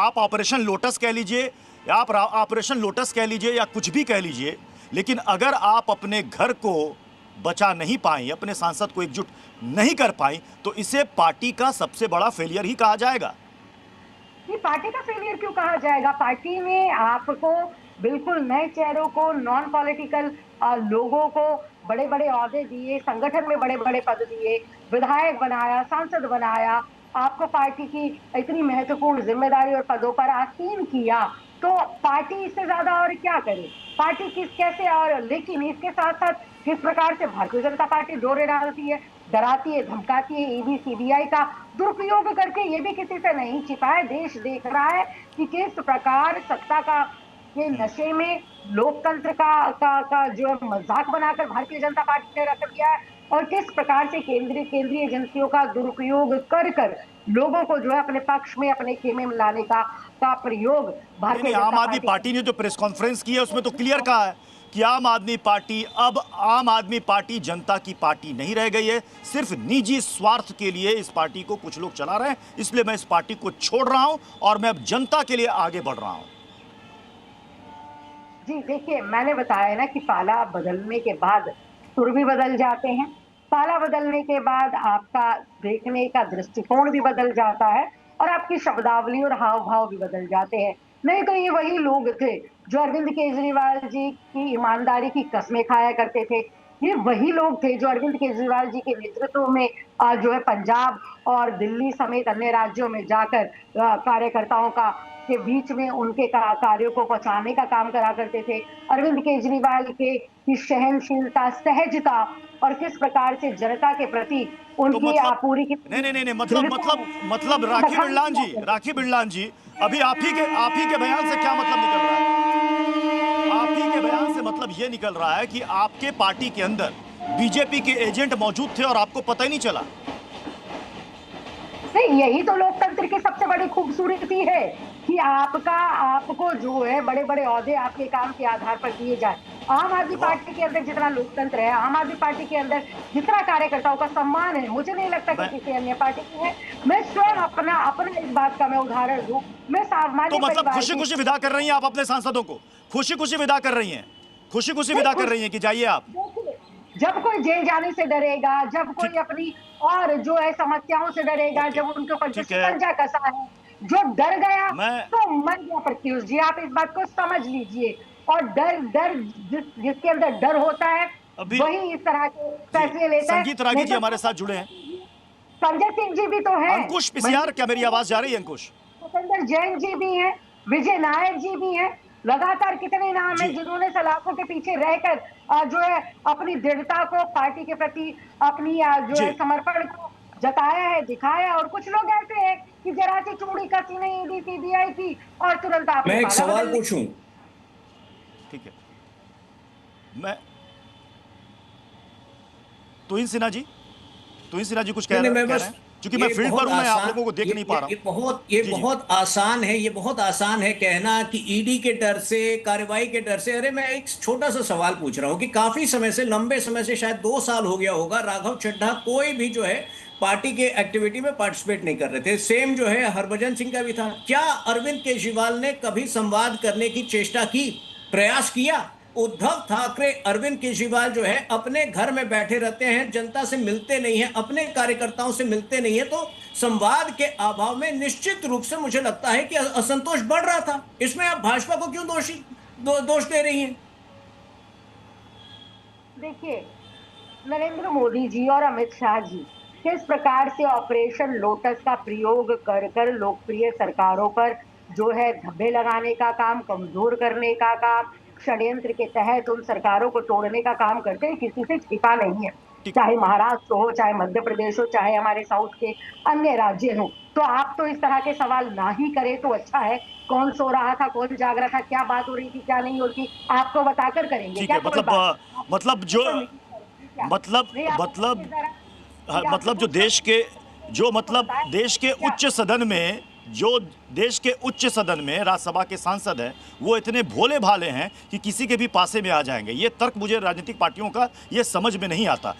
आप operation lotus कह लीजिए, आप ऑपरेशन लोटस कह लीजिए या कुछ भी कह लीजिए, लेकिन अगर आप अपने घर को बचा नहीं पाई, अपने सांसद को एकजुट नहीं कर पाई, तो इसे पार्टी का सबसे बड़ा फेलियर ही कहा जाएगा। ये पार्टी का फेलियर क्यों कहा जाएगा? पार्टी ने आपको बिल्कुल नए चेहरों को, नॉन पॉलिटिकल लोगों को बड़े बड़े ओहदे दिए, संगठन में बड़े बड़े पद दिए, विधायक बनाया, सांसद बनाया, आपको पार्टी की इतनी महत्वपूर्ण जिम्मेदारी और पदों पर आसीन किया। तो पार्टी इससे ज्यादा और क्या करे? पार्टी किस कैसे, और लेकिन इसके साथ साथ किस प्रकार से भारतीय जनता पार्टी डोरे डालती है, डराती है, धमकाती है, ईडी सीबीआई का दुरुपयोग करके। ये भी किसी से नहीं छिपा है, देश देख रहा है कि किस प्रकार सत्ता का के नशे में लोकतंत्र का जो मजाक बनाकर भारतीय जनता पार्टी ने रख दिया है, और किस प्रकार से केंद्रीय एजेंसियों का दुरुपयोग कर कर लोगों को जो है अपने पक्ष में, अपने खेमे में लाने का प्रयोग भारतीय जनता आम आदमी पार्टी ने जो प्रेस कॉन्फ्रेंस की है उसमें तो क्लियर कहा है कि आम आदमी पार्टी जनता की पार्टी नहीं रह गई है, सिर्फ निजी स्वार्थ के लिए इस पार्टी को कुछ लोग चला रहे हैं, इसलिए मैं इस पार्टी को छोड़ रहा हूं और मैं अब जनता के लिए आगे बढ़ रहा हूं। जी देखिए, मैंने बताया ना कि पाला बदलने के बाद सुर भी बदल जाते हैं। पाला बदलने के बाद आपका देखने का दृष्टिकोण भी बदल जाता है और आपकी शब्दावली और हाव-भाव भी बदल जाते हैं। नहीं तो ये वही लोग थे जो अरविंद केजरीवाल जी की ईमानदारी की कस्में खाया करते थे। ये वही लोग थे जो अरविंद केजरीवाल जी के नेतृत्व में जो है पंजाब और दिल्ली समेत अन्य राज्यों में जाकर कार्यकर्ताओं का के बीच में उनके कार्यों को पहुंचाने का काम करा करते थे। अरविंद केजरीवाल के की सहनशीलता, सहजता और किस प्रकार से जनता के प्रति तो उनकी मतलब पूरी की नहीं मतलब राखी बिरलान जी अभी आप ही के बयान से क्या मतलब निकल रहा है? आप ही के बयान से मतलब ये निकल रहा है कि आपके पार्टी के अंदर बीजेपी के एजेंट मौजूद थे और आपको पता ही नहीं चला। नहीं, यही तो लोकतंत्र की सबसे बड़ी खूबसूरती है कि आपको जो है बड़े बड़े ओहदे आपके काम के आधार पर दिए जाए। आम आदमी पार्टी के अंदर जितना लोकतंत्र है, आम आदमी पार्टी के अंदर जितना कार्यकर्ताओं का सम्मान है, मुझे नहीं लगता कि किसी अन्य पार्टी की है। मैं स्वयं अपना इस बात का मैं उदाहरण दूं। मैं सामान्य तो मतलब खुशी-खुशी विदा कर रही हैं आप अपने सांसदों को, खुशी-खुशी विदा कर रही हैं, खुशी-खुशी विदा कर रही हैं कि जाइए आप। जब कोई जेल जाने से डरेगा, जब कोई अपनी और जो है समस्याओं से डरेगा, जब उनके ऊपर शिकंजा कसा है, जो डर गया तो मर गया प्रत्युष जी, आप इस बात को समझ लीजिए। और डर जिसके अंदर डर होता है वही इस तरह के फैसले लेता है। संगीत रागी जी हमारे साथ जुड़े हैं। संजय सिंह जी भी तो है, अंकुश पिसियार, क्या मेरी आवाज जा रही है? अंकुश सतेंद्र जैन जी भी हैं, विजय नायक जी भी हैं, लगातार कितने नाम हैं जिन्होंने सलाखों के पीछे रहकर जो है अपनी दृढ़ता को पार्टी के प्रति, अपनी जो है समर्पण को जताया है, दिखाया। और कुछ लोग ऐसे हैं कि जरा सी चूड़ी कसी नहीं ईडी सीबीआई की और तुरंत आप। मैं एक सवाल पूछूं? ठीक है, मैं तुहिन सिन्हा जी कुछ कह रहे हैं? क्योंकि मैं फील्ड पर हूं, मैं आप लोगों को देख नहीं पा रहा हूं। ये बहुत आसान है, ये बहुत आसान है कहना कि ईडी के डर से, कार्रवाई के डर से। अरे मैं एक छोटा सा सवाल पूछ रहा हूं कि काफी समय से, लंबे समय से, शायद 2 साल हो गया होगा, राघव चड्ढा कोई भी जो है पार्टी के एक्टिविटी में पार्टिसिपेट नहीं कर रहे थे। सेम जो है हरभजन सिंह का भी था। क्या अरविंद केजरीवाल ने कभी संवाद करने की चेष्टा की, प्रयास किया? उद्धव ठाकरे, अरविंद केजरीवाल जो है अपने घर में बैठे रहते हैं, जनता से मिलते नहीं है, अपने कार्यकर्ताओं से मिलते नहीं है, तो संवाद के अभाव में निश्चित रूप से मुझे लगता है कि असंतोष बढ़ रहा था। इसमें आप भाजपा को क्यों दोष दे रही हैं? देखिए, नरेंद्र मोदी जी और अमित शाह जी किस प्रकार से ऑपरेशन लोटस का प्रयोग कर लोकप्रिय सरकारों पर जो है धब्बे लगाने का काम, कमजोर करने का काम, षड्यंत्र के तहत उन सरकारों को तोड़ने का काम करते हैं, किसी से छिपा नहीं है। चाहे महाराष्ट्र हो, चाहे मध्य प्रदेश हो, चाहे हमारे साउथ के अन्य राज्य हो। तो आप तो इस तरह के सवाल ना ही करें तो अच्छा है। कौन सो रहा था, कौन जाग रहा था, क्या बात हो रही थी, क्या नहीं हो रही थी, आपको बताकर करेंगे क्या? मतलब जो देश के उच्च सदन में, राज्यसभा के सांसद हैं, वो इतने भोले भाले हैं कि किसी के भी पासे में आ जाएंगे। ये तर्क मुझे राजनीतिक पार्टियों का ये समझ में नहीं आता।